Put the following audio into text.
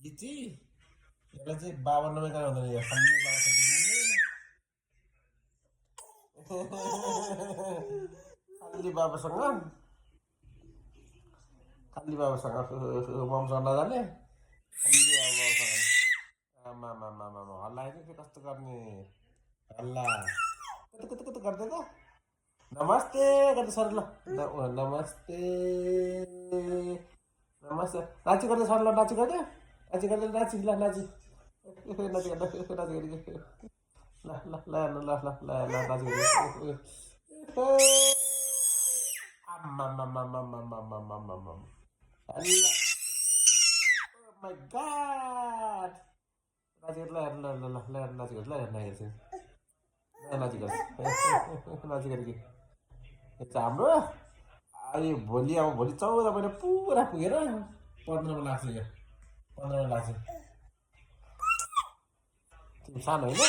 गिची यसलाई चाहिँ बाबा नभइकन हुँदैन यो खाली बाबासँग खाली बाबासँग ममसँग नजाने खाली बाबासँग आमा हल्ला होइन के कस्तो गर्ने हल्ला कता कता कता गर्दै त नमस्ते गर्दै सर ल नमस्ते नमस्ते नाची गर्दै सर ल नाची गर्दै नाची गर्दै नाची ल नाची नाची गर्दै नाची गर्दै ल ल ल ल ल ल ल नाची गर्दै आम्मामामामामामामामामामा हल्ला oh my god नाची गर्दै ल ल ल ल नाची गर्दै ल नाची नाची गर्दै हाम्रो अहिले भोलि अब भोलि 14 महिना पुरा पुगेर 15मा लाग्छ यो 15मा लाग्छ तिमी सानो होइन